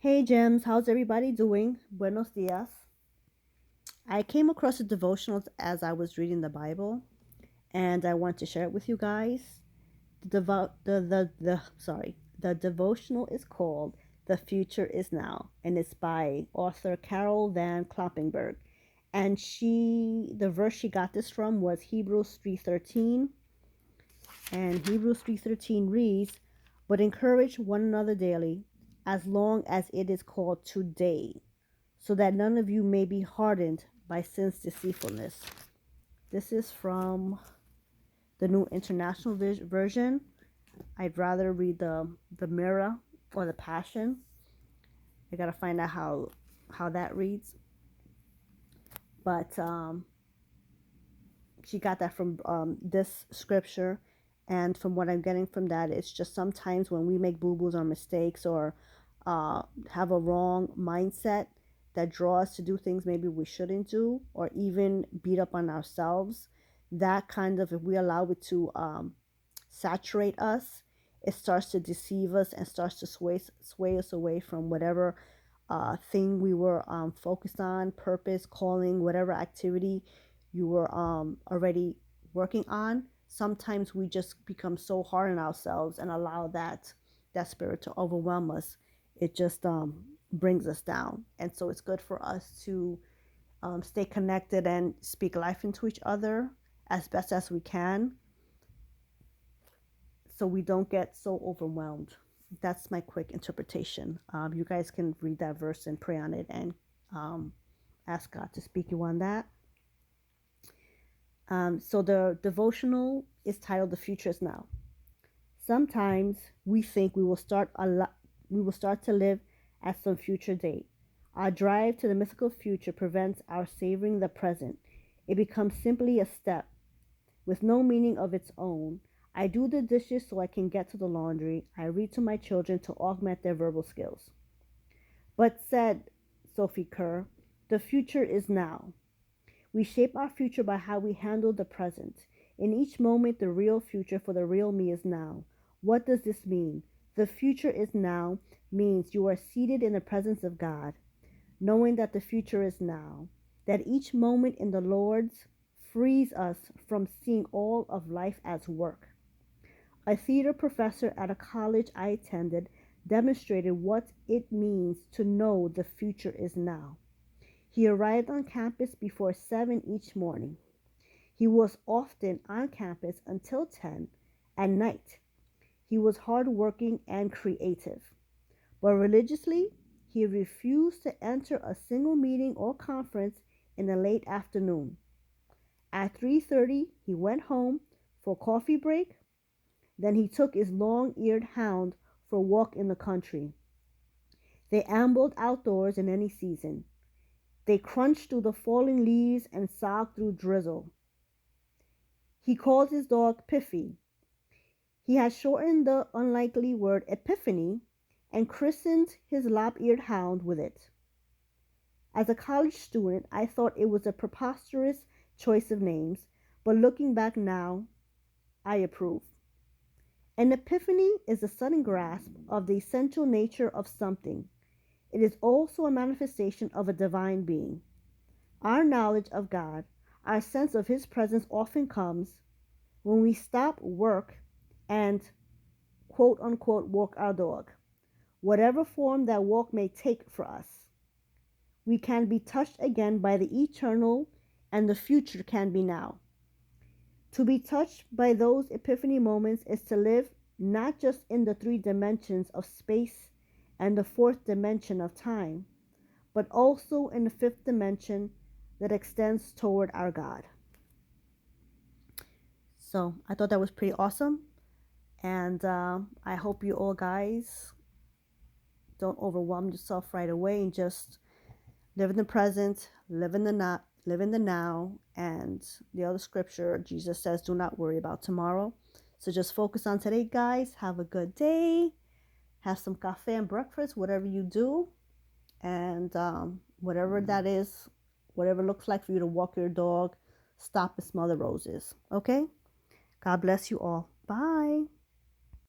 Hey Gems, how's everybody doing? Buenos dias. I came across the devotionals as I was reading the Bible, and I want to share it with you guys. The devotional is called "The Future Is Now," and it's by author Carol Van Kloppenberg. And the verse she got this from was Hebrews 3:13, and Hebrews 3:13 reads, "But encourage one another daily, as long as it is called today, so that none of you may be hardened by sin's deceitfulness." This is from the New International Version. I'd rather read the Mirror or the Passion. I gotta find out how that reads. But she got that from this scripture, and from what I'm getting from that, it's just sometimes when we make boo-boos or mistakes or have a wrong mindset that draw us to do things maybe we shouldn't do, or even beat up on ourselves, that kind of, if we allow it to saturate us, it starts to deceive us and starts to sway us away from whatever thing we were focused on, purpose, calling, whatever activity you were already working on. Sometimes we just become so hard on ourselves and allow that spirit to overwhelm us. It just brings us down. And so it's good for us to stay connected and speak life into each other as best as we can, so we don't get so overwhelmed. That's my quick interpretation. You guys can read that verse and pray on it, and ask God to speak you on that. So the devotional is titled "The Future Is Now." Sometimes we think we will start to live at some future date. Our drive to the mythical future prevents our savoring the present. It becomes simply a step with no meaning of its own. I do the dishes so I can get to the laundry. I read to my children to augment their verbal skills. But said Sophie Kerr, the future is now. We shape our future by how we handle the present. In each moment, the real future for the real me is now. What does this mean? The future is now means you are seated in the presence of God, knowing that the future is now, that each moment in the Lord's frees us from seeing all of life as work. A theater professor at a college I attended demonstrated what it means to know the future is now. He arrived on campus before 7 each morning. He was often on campus until 10 at night. He was hardworking and creative. But religiously, he refused to enter a single meeting or conference in the late afternoon. At 3:30, he went home for a coffee break. Then he took his long-eared hound for a walk in the country. They ambled outdoors in any season. They crunched through the falling leaves and sogged through drizzle. He called his dog Piffy. He had shortened the unlikely word epiphany and christened his lop-eared hound with it. As a college student, I thought it was a preposterous choice of names, but looking back now, I approve. An epiphany is a sudden grasp of the essential nature of something. It is also a manifestation of a divine being. Our knowledge of God, our sense of His presence often comes when we stop work and quote unquote walk our dog, whatever form that walk may take for us. We can be touched again by the eternal, and the future can be now. To be touched by those epiphany moments is to live not just in the three dimensions of space and the fourth dimension of time, but also in the fifth dimension that extends toward our God. So I thought that was pretty awesome. And I hope you all guys don't overwhelm yourself right away and just live in the present, live in the now. And the other scripture, Jesus says, do not worry about tomorrow. So just focus on today, guys. Have a good day. Have some cafe and breakfast, whatever you do. And whatever that is, whatever it looks like for you to walk your dog, stop and smell the roses. Okay? God bless you all. Bye.